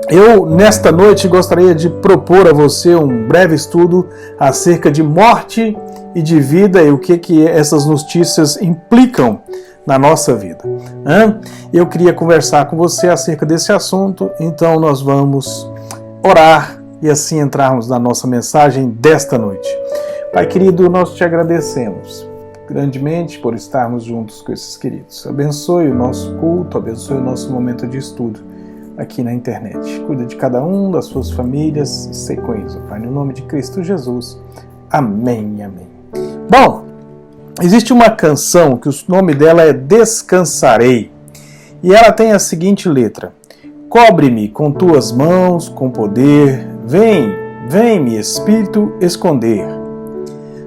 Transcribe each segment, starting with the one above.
Eu, nesta noite, gostaria de propor a você um breve estudo acerca de morte e de vida e o que essas notícias implicam na nossa vida. Eu queria conversar com você acerca desse assunto, então nós vamos orar e assim entrarmos na nossa mensagem desta noite. Pai querido, nós te agradecemos grandemente por estarmos juntos com esses queridos. Abençoe o nosso culto, abençoe o nosso momento de estudo aqui na internet. Cuida de cada um, das suas famílias, sei com isso, Pai, no nome de Cristo Jesus. Amém, amém. Bom, existe uma canção que o nome dela é Descansarei, e ela tem a seguinte letra: cobre-me com tuas mãos, com poder, vem-me, Espírito, esconder.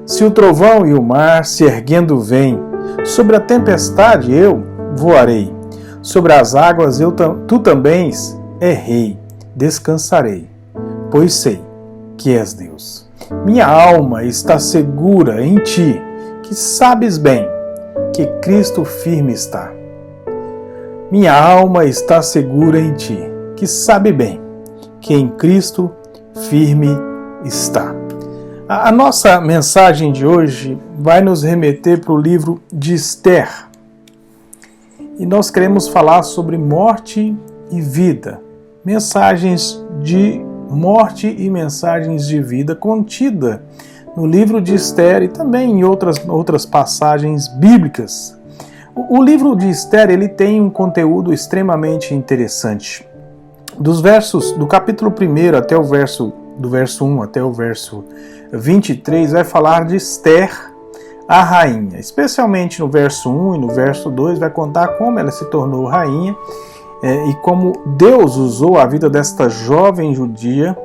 Se o trovão e o mar se erguendo vêm, sobre a tempestade eu voarei, sobre as águas tu também és rei, descansarei, pois sei que és Deus. Minha alma está segura em ti, que sabes bem que Cristo firme está. Minha alma está segura em ti, que sabe bem que em Cristo firme está. A nossa mensagem de hoje vai nos remeter para o livro de Esther. E nós queremos falar sobre morte e vida. Mensagens de morte e mensagens de vida contida no livro de Esther e também em outras passagens bíblicas. O livro de Esther ele tem um conteúdo extremamente interessante. Do capítulo 1 até do verso 1 até o verso 23 vai falar de Esther, a rainha. Especialmente no verso 1 e no verso 2 vai contar como ela se tornou rainha e como Deus usou a vida desta jovem judia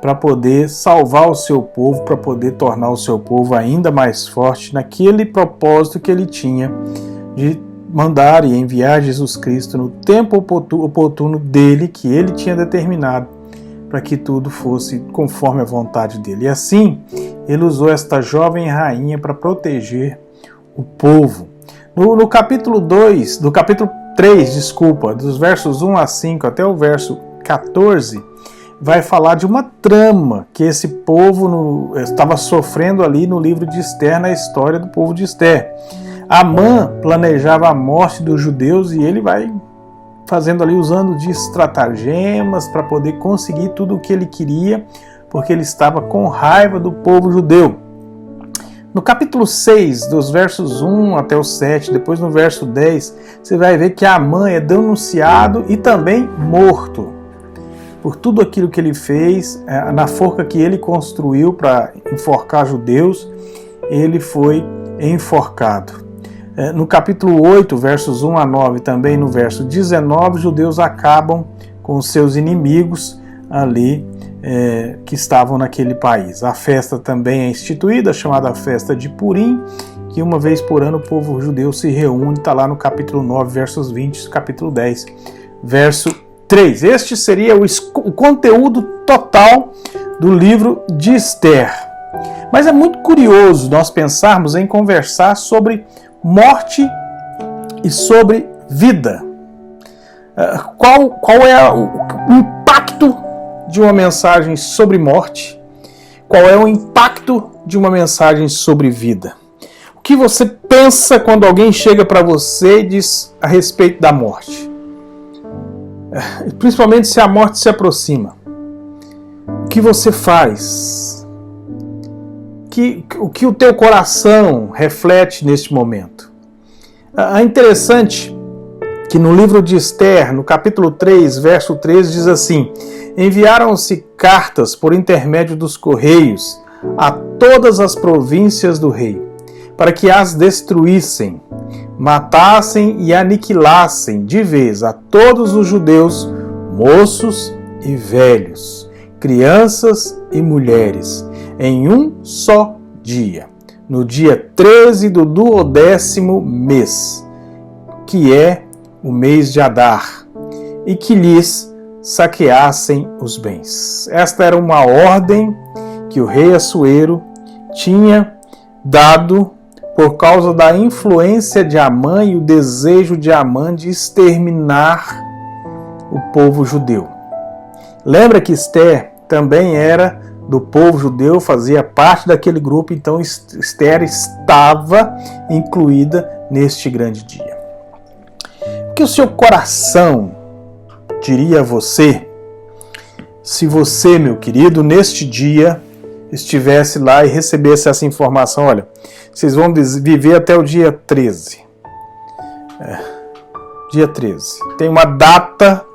para poder salvar o seu povo, para poder tornar o seu povo ainda mais forte naquele propósito que ele tinha de mandar e enviar Jesus Cristo no tempo oportuno dele, que ele tinha determinado, para que tudo fosse conforme a vontade dele. E assim, ele usou esta jovem rainha para proteger o povo. No capítulo 3, dos versos 1 a 5 até o verso 14, vai falar de uma trama que esse povo estava sofrendo ali no livro de Esther, na história do povo de Esther. Amã planejava a morte dos judeus e ele vai fazendo ali, usando de estratagemas para poder conseguir tudo o que ele queria, porque ele estava com raiva do povo judeu. No capítulo 6, dos versos 1 até o 7, depois no verso 10, você vai ver que Amã é denunciado e também morto por tudo aquilo que ele fez, na forca que ele construiu para enforcar judeus, ele foi enforcado. No capítulo 8, versos 1 a 9, também no verso 19, os judeus acabam com os seus inimigos ali que estavam naquele país. A festa também é instituída, chamada Festa de Purim, que uma vez por ano o povo judeu se reúne, está lá no capítulo 9, versos 20, capítulo 10, verso 3. Este seria o conteúdo total do livro de Esther. Mas é muito curioso nós pensarmos em conversar sobre morte e sobre vida. Qual é o impacto de uma mensagem sobre morte? Qual é o impacto de uma mensagem sobre vida? O que você pensa quando alguém chega para você e diz a respeito da morte? Principalmente se a morte se aproxima. O que você faz? O que o teu coração reflete neste momento? É interessante que no livro de Esther, no capítulo 3, verso 13, diz assim: enviaram-se cartas por intermédio dos correios a todas as províncias do rei, para que as destruíssem, matassem e aniquilassem de vez a todos os judeus, moços e velhos, crianças e mulheres, em um só dia, no dia 13 do 12º mês, que é o mês de Adar, e que lhes saqueassem os bens. Esta era uma ordem que o rei Assuero tinha dado por causa da influência de Amã e o desejo de Amã de exterminar o povo judeu. Lembra que Esther também era do povo judeu, fazia parte daquele grupo, então Esther estava incluída neste grande dia. O que o seu coração diria a você se você, meu querido, neste dia estivesse lá e recebesse essa informação? Olha, vocês vão viver até o dia 13. Dia 13. Tem uma data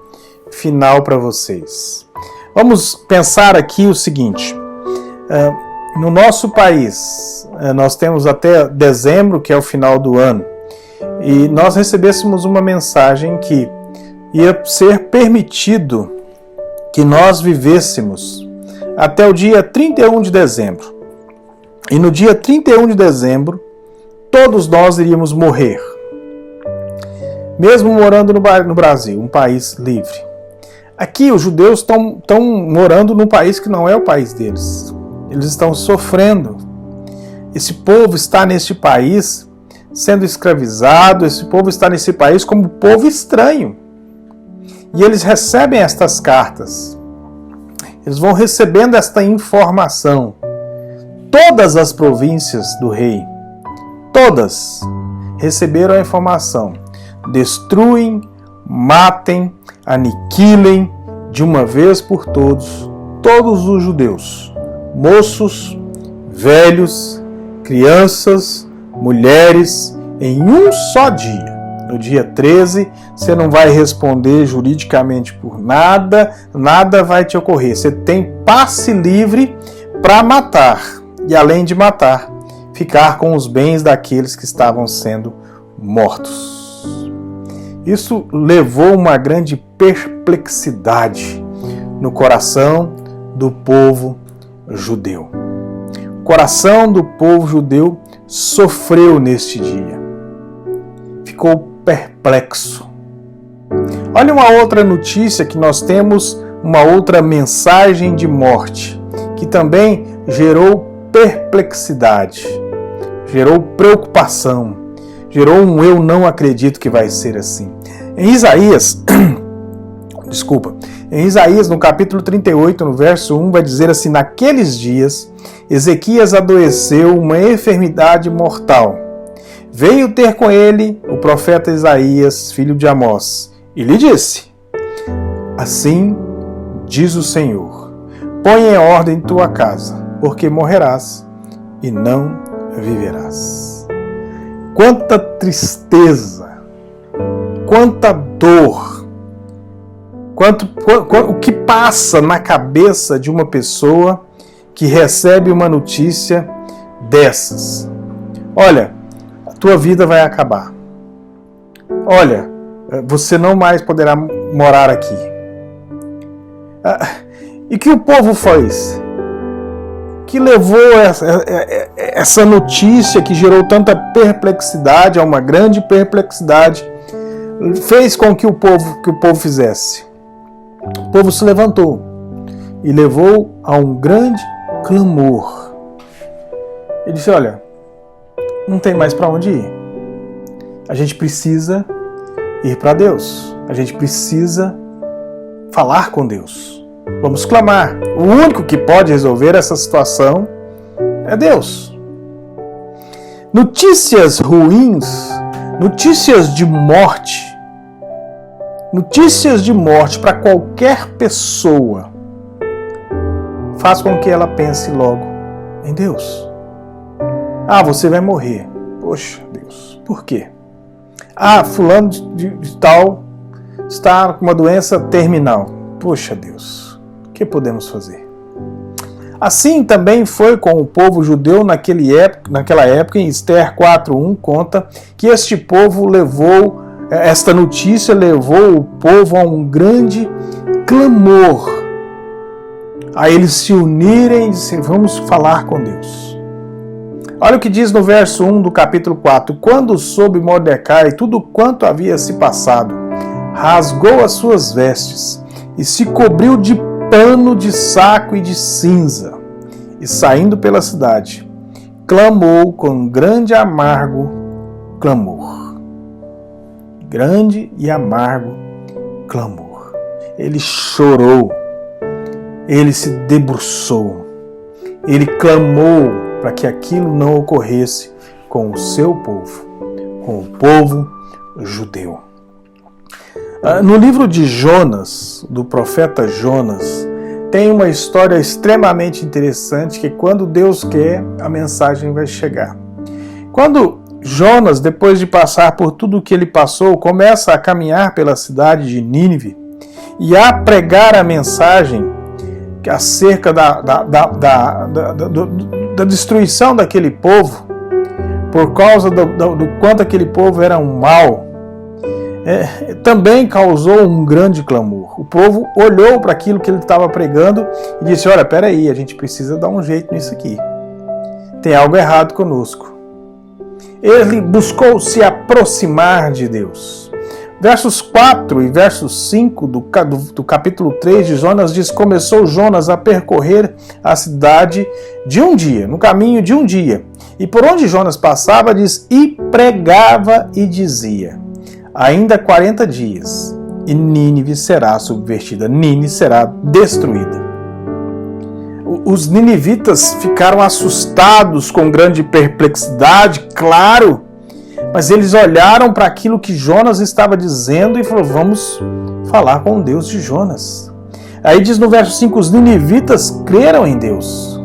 final para vocês. Vamos pensar aqui o seguinte. No nosso país, nós temos até dezembro, que é o final do ano, e nós recebêssemos uma mensagem que ia ser permitido que nós vivêssemos até o dia 31 de dezembro. E no dia 31 de dezembro, todos nós iríamos morrer. Mesmo morando no Brasil, um país livre. Aqui os judeus estão morando num país que não é o país deles. Eles estão sofrendo. Esse povo está neste país sendo escravizado, esse povo está nesse país como povo estranho. E eles recebem estas cartas. Eles vão recebendo esta informação. Todas as províncias do rei, todas, receberam a informação. Destruem, matem, aniquilem de uma vez por todos os judeus, moços, velhos, crianças, mulheres, em um só dia. No dia 13, você não vai responder juridicamente por nada, nada vai te ocorrer. Você tem passe livre para matar e, além de matar, ficar com os bens daqueles que estavam sendo mortos. Isso levou uma grande perplexidade no coração do povo judeu. O coração do povo judeu sofreu neste dia. Ficou perplexo. Olha uma outra notícia que nós temos, uma outra mensagem de morte, que também gerou perplexidade, gerou preocupação, gerou um eu não acredito que vai ser assim. Em Isaías, em Isaías, no capítulo 38, no verso 1, vai dizer assim: naqueles dias, Ezequias adoeceu uma enfermidade mortal. Veio ter com ele o profeta Isaías, filho de Amós, e lhe disse: assim diz o Senhor, põe em ordem tua casa, porque morrerás e não viverás. Quanta tristeza, quanta dor, o que passa na cabeça de uma pessoa que recebe uma notícia dessas. Olha, a tua vida vai acabar. Olha, você não mais poderá morar aqui. E que o povo fez? Que levou essa notícia que gerou tanta perplexidade, a uma grande perplexidade, fez com que o povo fizesse. O povo se levantou e levou a um grande clamor. Ele disse: olha, não tem mais para onde ir. A gente precisa ir para Deus. A gente precisa falar com Deus. Vamos clamar. O único que pode resolver essa situação é Deus. Notícias ruins, notícias de morte para qualquer pessoa faz com que ela pense logo em Deus. Ah, você vai morrer. Poxa, Deus, por quê? Ah, fulano de tal está com uma doença terminal. Poxa, Deus, o que podemos fazer? Assim também foi com o povo judeu naquela época. Em Esther 4:1 conta que este povo esta notícia levou o povo a um grande clamor, a eles se unirem e dizer: vamos falar com Deus. Olha o que diz no verso 1 do capítulo 4. Quando soube Mordecai tudo quanto havia se passado, rasgou as suas vestes e se cobriu de pano de saco e de cinza, e saindo pela cidade, clamou com grande e amargo clamor. Grande e amargo clamor. Ele chorou. ele se debruçou, ele clamou para que aquilo não ocorresse com o seu povo, com o povo judeu. No livro de Jonas, do profeta Jonas, tem uma história extremamente interessante que quando Deus quer, a mensagem vai chegar. Quando Jonas, depois de passar por tudo o que ele passou, começa a caminhar pela cidade de Nínive e a pregar a mensagem acerca da destruição daquele povo, por causa do quanto aquele povo era um mal, também causou um grande clamor. O povo olhou para aquilo que ele estava pregando e disse: olha, peraí, a gente precisa dar um jeito nisso aqui. Tem algo errado conosco. Ele buscou se aproximar de Deus. Versos 4 e versos 5 do capítulo 3 de Jonas diz: começou Jonas a percorrer a cidade de um dia, no caminho de um dia. E por onde Jonas passava, diz, e pregava e dizia: ainda 40 dias, e Nínive será subvertida, Nínive será destruída. Os ninivitas ficaram assustados, com grande perplexidade, claro, mas eles olharam para aquilo que Jonas estava dizendo e falaram: vamos falar com o Deus de Jonas. Aí diz no verso 5, os ninivitas creram em Deus,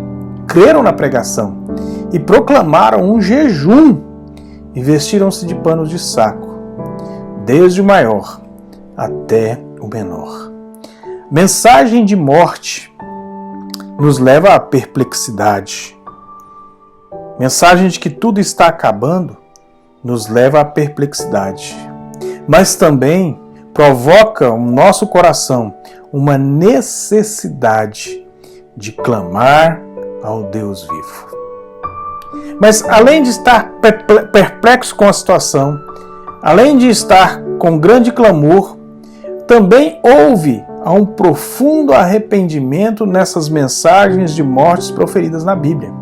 creram na pregação e proclamaram um jejum e vestiram-se de panos de saco, desde o maior até o menor. Mensagem de morte nos leva à perplexidade. Mensagem de que tudo está acabando nos leva à perplexidade. Mas também provoca no nosso coração uma necessidade de clamar ao Deus vivo. Mas além de estar perplexo com a situação, além de estar com grande clamor, também houve um profundo arrependimento nessas mensagens de mortes proferidas na Bíblia.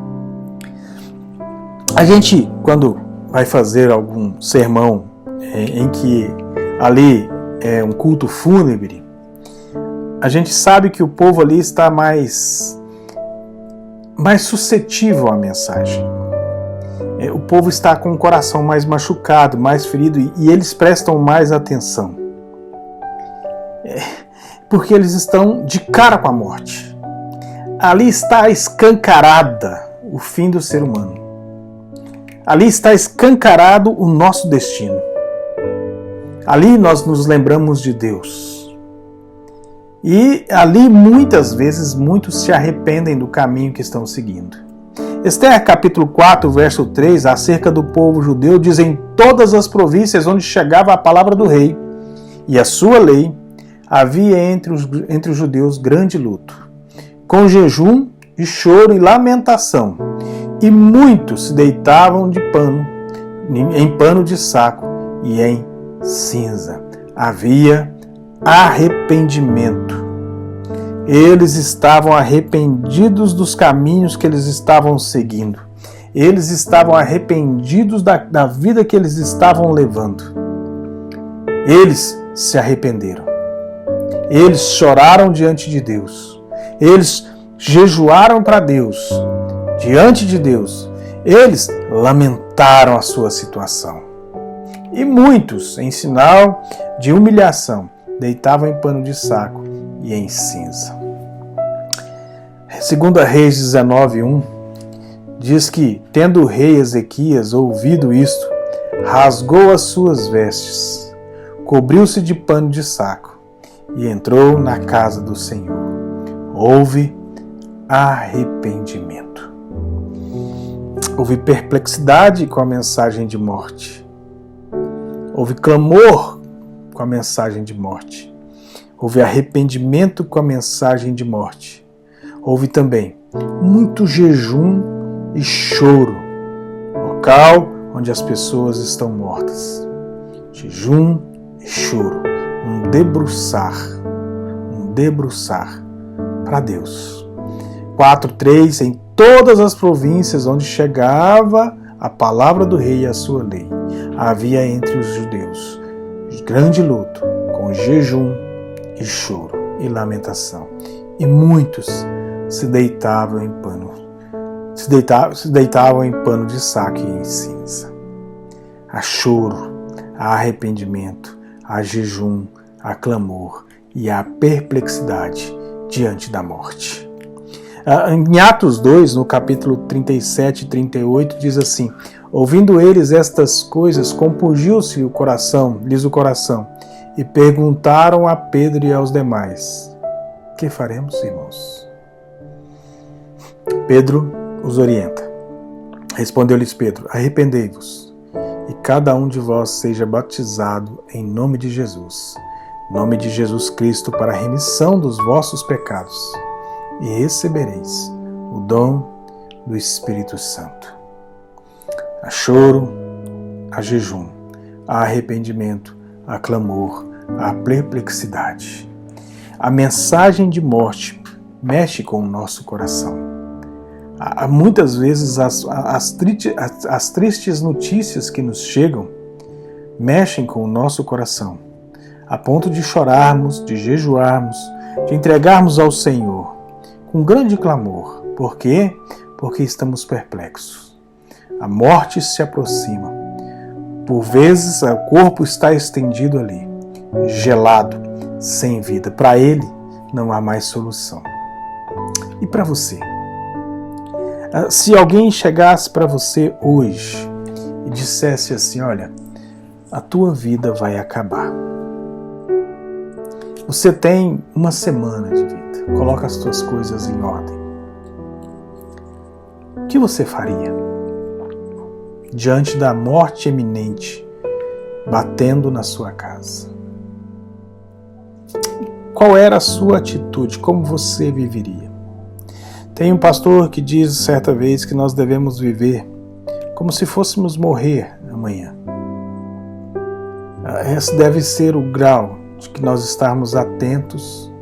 A gente, quando vai fazer algum sermão em que ali é um culto fúnebre, a gente sabe que o povo ali está mais suscetível à mensagem. O povo está com o coração mais machucado, mais ferido, e eles prestam mais atenção. Porque eles estão de cara com a morte. Ali está escancarada o fim do ser humano. Ali está escancarado o nosso destino. Ali nós nos lembramos de Deus. E ali muitas vezes muitos se arrependem do caminho que estão seguindo. Esther capítulo 4, verso 3, acerca do povo judeu, diz: em todas as províncias onde chegava a palavra do rei e a sua lei, havia entre os judeus grande luto, com jejum e choro e lamentação, e muitos se deitavam em pano de saco e em cinza. Havia arrependimento. Eles estavam arrependidos dos caminhos que eles estavam seguindo. Eles estavam arrependidos da vida que eles estavam levando. Eles se arrependeram. Eles choraram diante de Deus. Eles jejuaram para Deus, diante de Deus. Eles lamentaram a sua situação. E muitos, em sinal de humilhação, deitavam em pano de saco e em cinza. 2 Reis 19:1 diz que, tendo o rei Ezequias ouvido isto, rasgou as suas vestes, cobriu-se de pano de saco e entrou na casa do Senhor. Houve arrependimento. Houve perplexidade com a mensagem de morte. Houve clamor com a mensagem de morte. Houve arrependimento com a mensagem de morte. Houve também muito jejum e choro, local onde as pessoas estão mortas. Jejum e choro, um debruçar para Deus. 4:3, em todas as províncias onde chegava a palavra do rei e a sua lei, havia entre os judeus grande luto, com jejum e choro e lamentação. e muitos se deitavam em pano de saco e em cinza. Há choro, há arrependimento, há jejum, há clamor e há perplexidade diante da morte. Em Atos 2, no capítulo 37 e 38, diz assim: ouvindo eles estas coisas, compungiu-se o coração, e perguntaram a Pedro e aos demais: que faremos, irmãos? Pedro os orienta. Respondeu-lhes Pedro: arrependei-vos, e cada um de vós seja batizado em nome de Jesus Cristo, para a remissão dos vossos pecados, e recebereis o dom do Espírito Santo. Há choro, há jejum, há arrependimento, há clamor, há perplexidade. A mensagem de morte mexe com o nosso coração. Muitas vezes as tristes notícias que nos chegam mexem com o nosso coração, a ponto de chorarmos, de jejuarmos, de entregarmos ao Senhor com grande clamor. Por quê? Porque estamos perplexos. A morte se aproxima. Por vezes o corpo está estendido ali, gelado, sem vida. Para ele não há mais solução. E para você? Se alguém chegasse para você hoje e dissesse assim: olha, a tua vida vai acabar. Você tem uma semana de vida. Coloca as tuas coisas em ordem. O que você faria diante da morte iminente batendo na sua casa? Qual era a sua atitude? Como você viveria? Tem um pastor que diz certa vez que nós devemos viver como se fôssemos morrer amanhã. Esse deve ser o grau de que nós estarmos atentos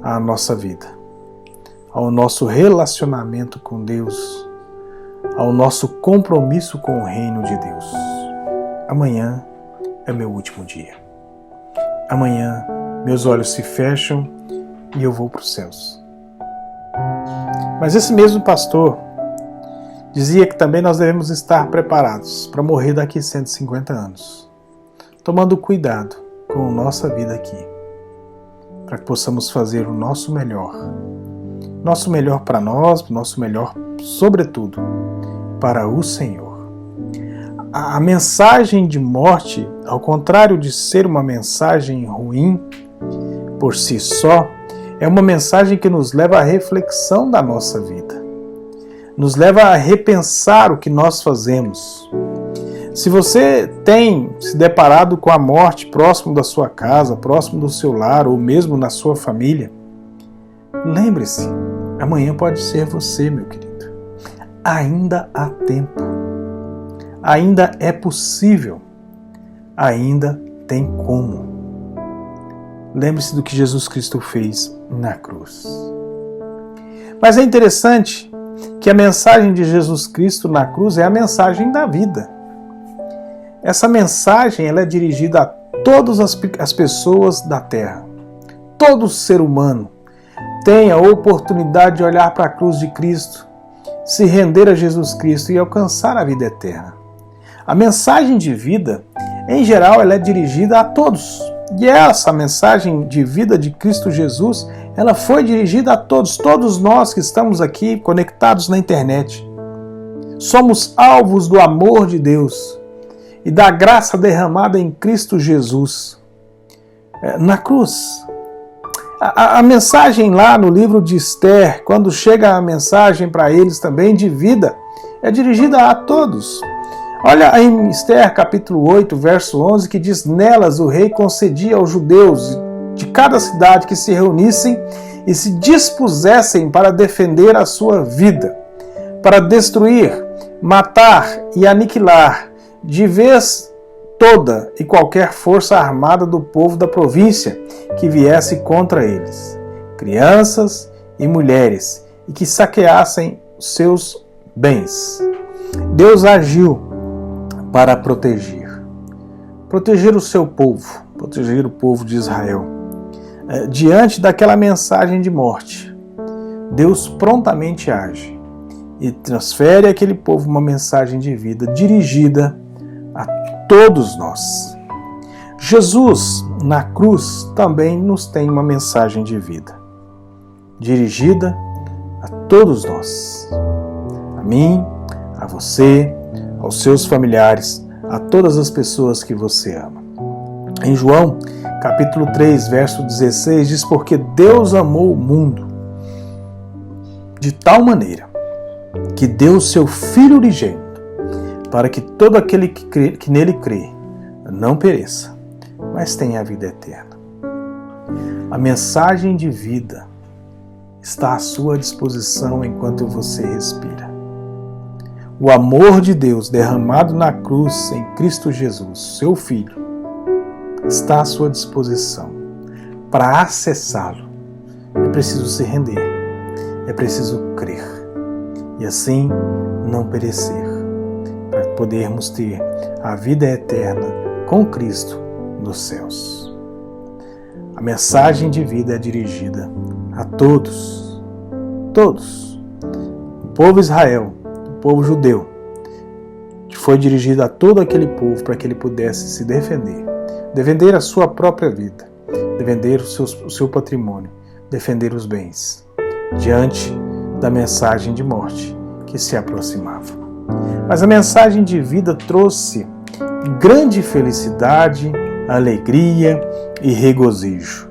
à nossa vida, ao nosso relacionamento com Deus, ao nosso compromisso com o reino de Deus. Amanhã é meu último dia. Amanhã meus olhos se fecham e eu vou para os céus. Mas esse mesmo pastor dizia que também nós devemos estar preparados para morrer daqui a 150 anos, tomando cuidado com a nossa vida aqui, para que possamos fazer o nosso melhor para nós, nosso melhor, sobretudo, para o Senhor. A mensagem de morte, ao contrário de ser uma mensagem ruim por si só, é uma mensagem que nos leva à reflexão da nossa vida, nos leva a repensar o que nós fazemos. Se você tem se deparado com a morte próximo da sua casa, próximo do seu lar ou mesmo na sua família, lembre-se, amanhã pode ser você, meu querido. Ainda há tempo, ainda é possível, ainda tem como. Lembre-se do que Jesus Cristo fez na cruz. Mas é interessante que a mensagem de Jesus Cristo na cruz é a mensagem da vida. Essa mensagem ela é dirigida a todas as pessoas da terra. Todo ser humano tem a oportunidade de olhar para a cruz de Cristo, se render a Jesus Cristo e alcançar a vida eterna. A mensagem de vida, em geral, ela é dirigida a todos. E essa mensagem de vida de Cristo Jesus, ela foi dirigida a todos nós que estamos aqui conectados na internet. Somos alvos do amor de Deus e da graça derramada em Cristo Jesus na cruz. A mensagem lá no livro de Esther, quando chega a mensagem para eles também de vida, é dirigida a todos. Olha em Esther capítulo 8, verso 11, que diz: nelas o rei concedia aos judeus de cada cidade que se reunissem e se dispusessem para defender a sua vida, para destruir, matar e aniquilar de vez toda e qualquer força armada do povo da província que viesse contra eles, crianças e mulheres, e que saqueassem seus bens. Deus agiu para proteger o seu povo, proteger o povo de Israel. diante daquela mensagem de morte, Deus prontamente age e transfere àquele povo uma mensagem de vida dirigida a todos nós. Jesus, na cruz, também nos tem uma mensagem de vida, dirigida a todos nós. A mim, a você, aos seus familiares, a todas as pessoas que você ama. Em João, capítulo 3, verso 16, diz: porque Deus amou o mundo de tal maneira que deu o seu Filho unigênito, para que todo aquele que nele crê não pereça, mas tenha a vida eterna. A mensagem de vida está à sua disposição enquanto você respira. O amor de Deus derramado na cruz em Cristo Jesus, seu Filho, está à sua disposição. Para acessá-lo, é preciso se render, é preciso crer e assim não perecer, para podermos ter a vida eterna com Cristo nos céus. A mensagem de vida é dirigida a todos, todos. O povo Israel, o povo judeu, que foi dirigido a todo aquele povo para que ele pudesse se defender a sua própria vida, defender o seu patrimônio, defender os bens, diante da mensagem de morte que se aproximava. Mas a mensagem de vida trouxe grande felicidade, alegria e regozijo.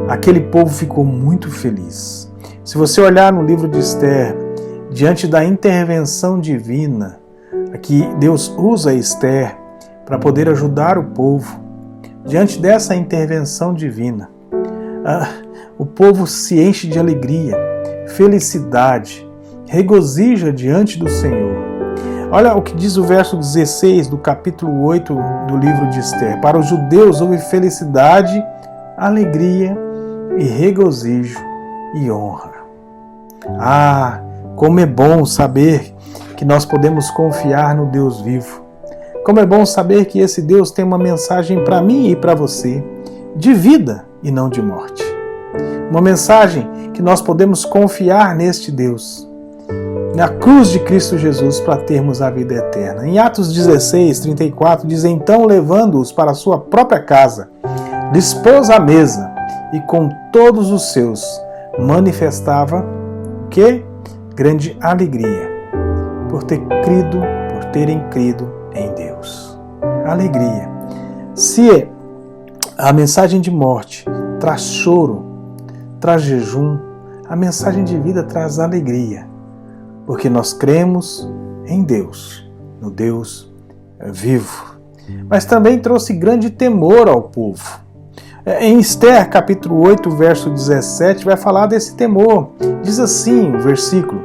Aquele povo ficou muito feliz. Se você olhar no livro de Esther, diante da intervenção divina, aqui Deus usa Esther para poder ajudar o povo. Diante dessa intervenção divina, o povo se enche de alegria, felicidade, regozija diante do Senhor. Olha o que diz o verso 16 do capítulo 8 do livro de Esther. Para os judeus houve felicidade, alegria e regozijo e honra. Ah, como é bom saber que nós podemos confiar no Deus vivo. Como é bom saber que esse Deus tem uma mensagem para mim e para você, de vida e não de morte. Uma mensagem que nós podemos confiar neste Deus, na cruz de Cristo Jesus, para termos a vida eterna. Em Atos 16, 34, diz: então, levando-os para a sua própria casa, lhes pôs a mesa e com todos os seus manifestava que grande alegria por terem crido em Deus. Alegria. Se a mensagem de morte traz choro, traz jejum, a mensagem de vida traz alegria, porque nós cremos em Deus, no Deus vivo. Mas também trouxe grande temor ao povo. Em Esther, capítulo 8, verso 17, vai falar desse temor. Diz assim o versículo: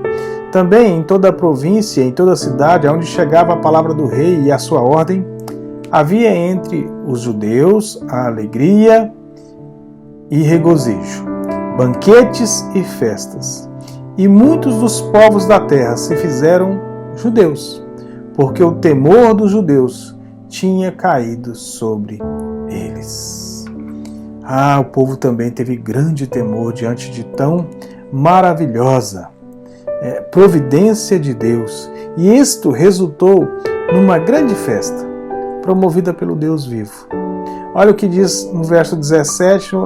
também em toda a província, em toda a cidade, aonde chegava a palavra do rei e a sua ordem, havia entre os judeus a alegria e regozijo, banquetes e festas. E muitos dos povos da terra se fizeram judeus, porque o temor dos judeus tinha caído sobre eles. O povo também teve grande temor diante de tão maravilhosa providência de Deus. E isto resultou numa grande festa, promovida pelo Deus vivo. Olha o que diz no verso 17,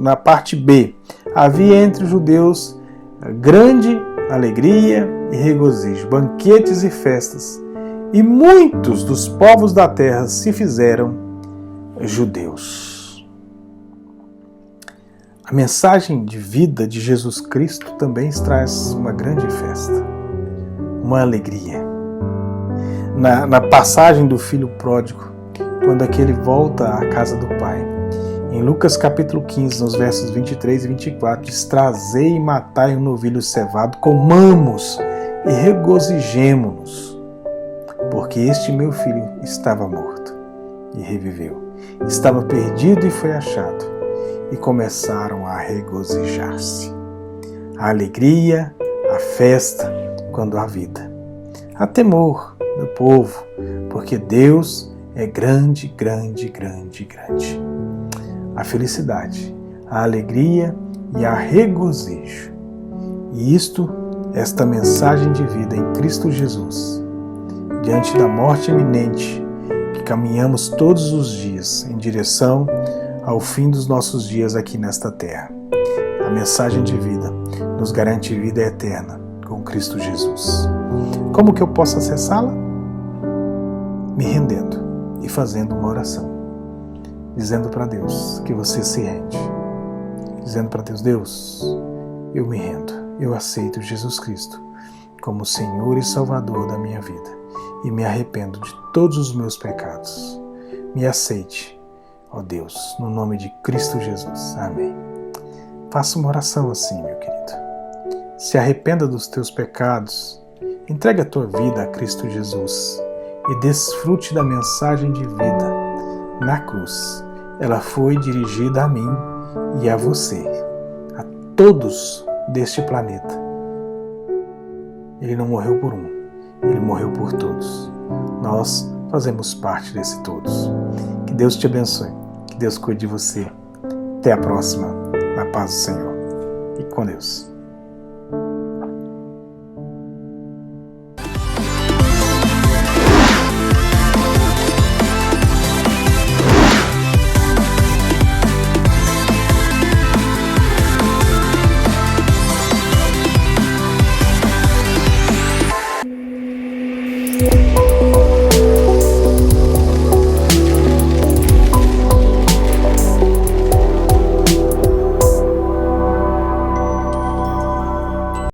na parte B. Havia entre os judeus grande alegria e regozijo, banquetes e festas, e muitos dos povos da terra se fizeram judeus. A mensagem de vida de Jesus Cristo também traz uma grande festa, uma alegria. Na passagem do filho pródigo, quando aquele volta à casa do pai, em Lucas capítulo 15, nos versos 23 e 24, diz: trazei e matai um novilho cevado, comamos e regozijemo-nos, porque este meu filho estava morto e reviveu, estava perdido e foi achado. E começaram a regozijar-se. A alegria, a festa, quando há vida. Há temor do povo, porque Deus é grande, grande, grande, grande. A felicidade, a alegria e a regozijo. E esta mensagem de vida em Cristo Jesus, diante da morte iminente, que caminhamos todos os dias em direção ao fim dos nossos dias aqui nesta terra. A mensagem de vida nos garante vida eterna com Cristo Jesus. Como que eu posso acessá-la? Me rendendo e fazendo uma oração, dizendo para Deus que você se rende, dizendo para Deus: Deus, eu me rendo, eu aceito Jesus Cristo como Senhor e Salvador da minha vida e me arrependo de todos os meus pecados. Me aceite, ó Deus, no nome de Cristo Jesus. Amém. Faça uma oração assim, meu querido. Se arrependa dos teus pecados, entregue a tua vida a Cristo Jesus e desfrute da mensagem de vida na cruz. Ela foi dirigida a mim e a você, a todos deste planeta. Ele não morreu por um, ele morreu por todos. Nós fazemos parte desse todos. Que Deus te abençoe, que Deus cuide de você. Até a próxima, na paz do Senhor e com Deus.